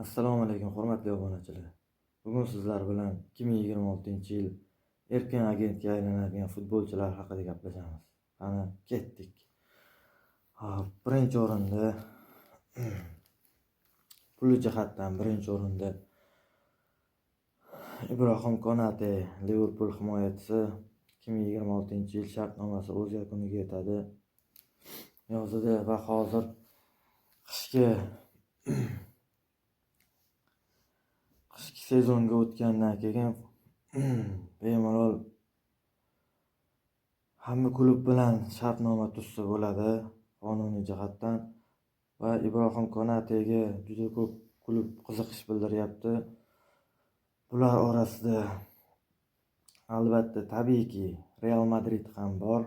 Assalomu alaykum hurmatli obunachilar. Bugun sizlar bilan 2026-yil erkin agentga aylanadigan futbolchilar haqida gaplashamiz. Qani ketdik. Birinchi o'rinda pul jihatdan birinchi o'rinda Ibrohim Konate, Liverpool himoyachisi 2026-yil shartnomasi o'z yakuniga yetadi. Yozida va hozir qishki sezonga o'tgandan keyin bemalol hamma klub bilan shartnoma tuzsa bo'ladi qonuniy jihatdan va Ibrohim Konatega juda ko'p klub qiziqish bildiryapti. Bular orasida albatta tabiiyki Real Madrid ham bor.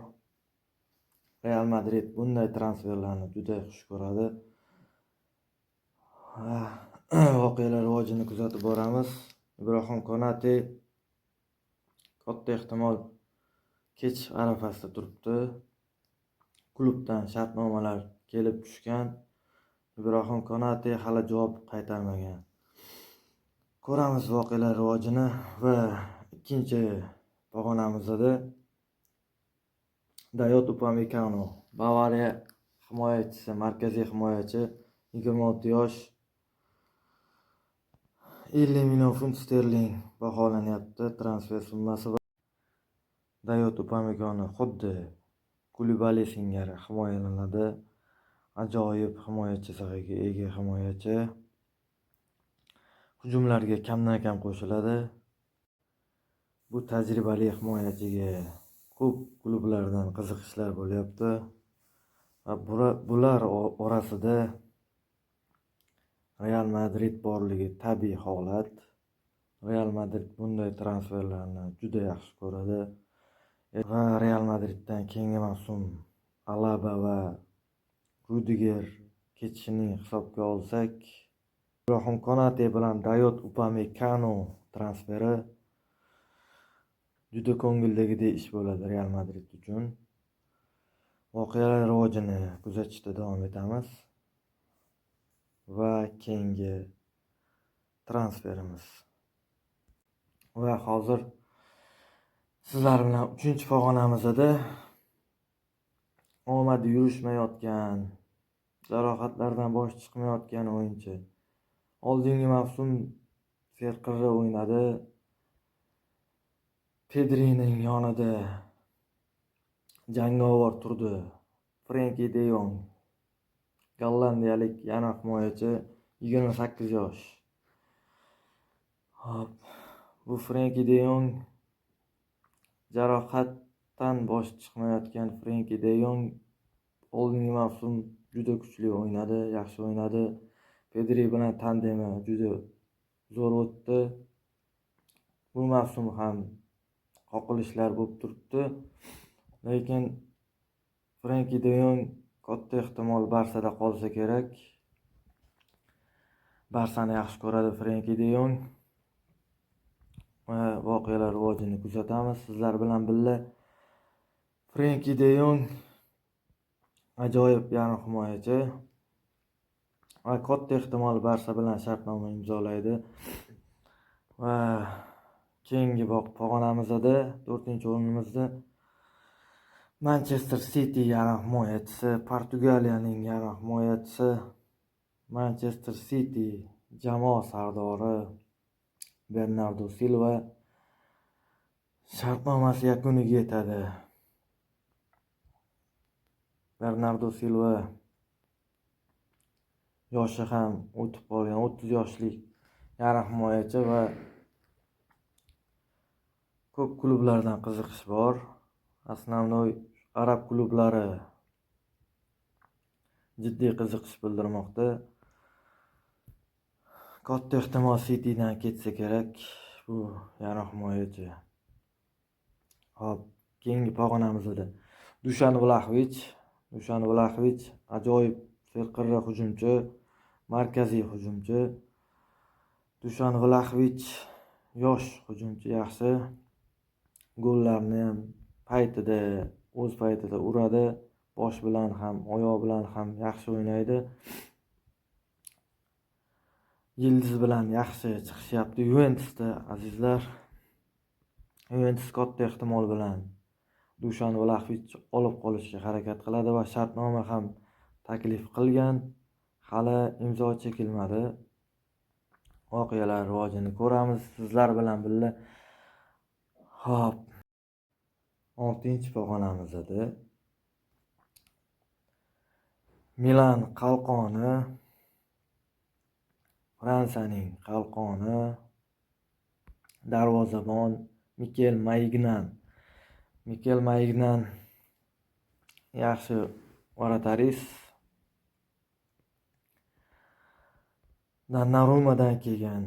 Real Madrid bunday transferlarni juda xush ko'radi. Voqealar rivojini kuzatib boramiz. Ibrohim Konate katta ehtimol kech arafasida turibdi. Klubdan shartnomalar kelib tushgan. Ibrohim Konate hali javob qaytarmagan. Ko'ramiz voqealar rivojini va ikkinchi pog'onamizda Dayot Upamecano, Bavariya himoyachisi, markaziy himoyachi, 26 yosh, 50 million funt sterling baholanyapti transfer summasi. Dayot Upamecano xuddi Kulibali singari himoyalanadi. Ajoyib himoya chizig'iga ega himoyachi. Hujumlarga kamdan kam qo'shiladi. Bu tajribali himoyachiga ko'p klublardan qiziqishlar bo'lyapti. Va bular orasida Real Madrid borligi tabiiy holat. Real Madrid bunday transferlarni juda yaxshi ko'radi. Va Real Madriddan keyingi mavsum Alaba va Rudiger ketishining hisobga olsak, Ibrohim Konate bilan Dayot Upamecano transferi juda ko'ngildagidek ish bo'ladi Real Madrid uchun. Voqealar rivojini kuzatishda davom etamiz. Va keyingi transferimiz. Va hozir sizlar bilan 3-pog'onamizda omadi yurishmayotgan, jarohatlardan bosh chiqmayotgan o'yinchi. Oldingi mavsum serqirra o'ynadi. Pedrining yonida jangovar turdi. Frenkie de Jong, gollandiyalik yana himoyachi, 28 yosh. Bu Frenkie de Jong jarohatdan bosh chiqmayotgan Frenkie de Jong oldingi mavsum juda kuchli o'ynadi, yaxshi o'ynadi. Pedri bilan tandemi juda zo'r o'tdi. Bu mavsum ham qoqilishlar bo'lib turibdi. Lekin Frenkie de Jong katta ehtimol Barsada qolsa kerak. Barsani yaxshi ko'radi Frenkie de Jong. Va voqealar rivojini kuzatamiz sizlar bilan birga. Frenkie de Jong ajoyib yarim himoyachi va katta ehtimol Barsa bilan shartnoma imzolaydi. Va keyingi pog'onamizda 4-o'rinimizda Manchester City yarim himoyachisi, Portugaliyaning yarim himoyachisi, Manchester City jamoa sardori Bernardo Silva shartnomasi yakuniga yetadi. Bernardo Silva yoshi ham o'tib qolgan, 30 yoshlik yarim himoyachi va ko'p klublardan qiziqish bor. Основной arab klublari jiddiy qiziqish bildirmoqda. Katta ehtimol Citydan ketsa kerak bu yarim himoyachi. Hop, keyingi pog'onamizda Dušan Vlahović ajoyib serqirra hujumchi, markaziy hujumchi. Dušan Vlahović yosh hujumchi, yaxshi. Gollarni ham o'z paytida uradi. Bosh bilan ham, oyoq bilan ham yaxshi o'ynaydi. Yildiz bilan yaxshi chiqishyapti Yuventusda azizlar. Yuventus katta ehtimol bilan Dushan Vlahovic olib qolishga harakat qiladi va shartnoma ham taklif qilgan. Hali imzo chekilmadi. Voqealar rivojini ko'ramiz sizlar bilan birga. Hop. 6-pog'onamizda Milan qalqoni, Fransiyaning qalqoni, darvozabon Mikel Maignan yaxshi varataris. Donnarumadan kelgan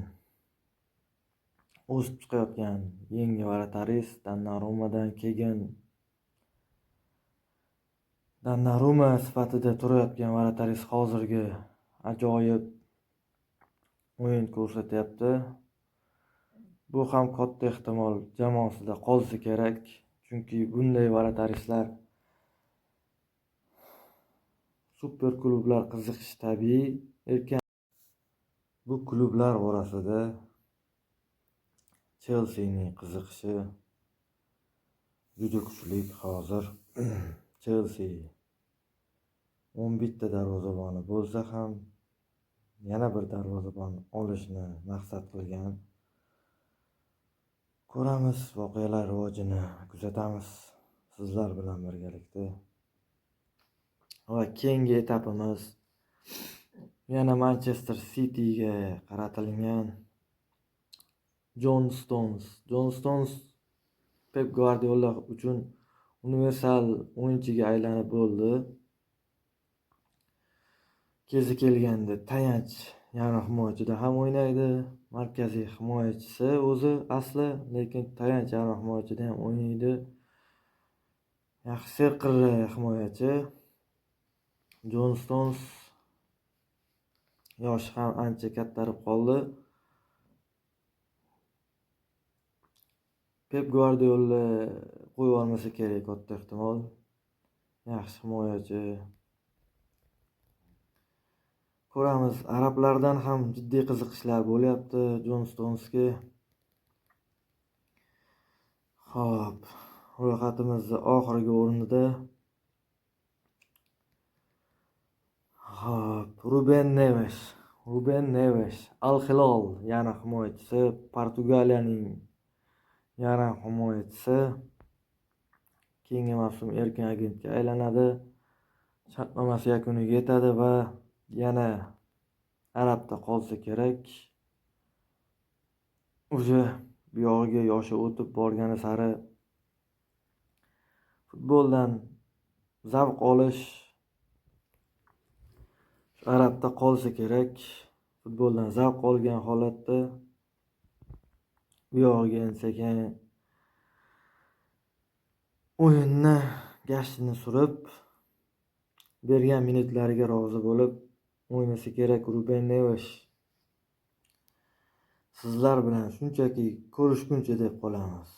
o'sib chiqayotgan yangi varataris. Donnarumadan kelgan Donnarumma sifatida turayotgan varataris hozirgi ajoyib o'yin ko'rsatyapti. Bu ham katta ehtimol jamoasida qolsa kerak. Chunki bunday varatarislar super klublar qiziqishi tabiiy ekan. Bu klublar orasida Chelsea'ning qiziqishi juda kuchli hozir. Chelsea 11 ta darvozaboni bo'lsa ham yana bir darvozabon olishni maqsad qilgan. Ko'ramiz, voqealar rivojini kuzatamiz sizlar bilan birgalikda. Va keyingi etapimiz yana Manchester City'ga qaratilgan John Stones Pep Guardiola uchun universal o'yinchiga aylanib bo'ldi. Kezi kelganda tayanch yarim himoyachida ham o'ynaydi. Markaziy himoyachisi o'zi asli, lekin tayanch yarim himoyachida ham o'ynaydi. Yaxshi serqirra himoyachi. John Stones yoshi ham ancha kattarib qoldi. Pep Guardiola qo'yib olmasa kerak katta ehtimol. Yaxshi himoyachi. Ko'ramiz, arablardan ham jiddiy qiziqishlar bo'lyapti John Stonesga. Xo'p, ro'yxatimizning oxirgi o'rnida Ruben Neves, Al Hilol yarim himoyachisi, Portugaliyaning yarim himoyachisi. Keyingi mavsum erkin agentga aylanadi. Shartnomasi yakuniga yetadi va yana Arabda qolsa kerak. Уже bu yog'iga yoshi o'tib borgani sari futboldan zavq olish Arabda qolsa kerak. Futboldan zavq olgan holatda bu yog'iga sekin o'yinni gashtini surib bergan minutlariga rozi bo'lib o'ynasa kerak Ruben Neves. Sizlar bilan shunchaki ko'rishguncha deb qolamiz.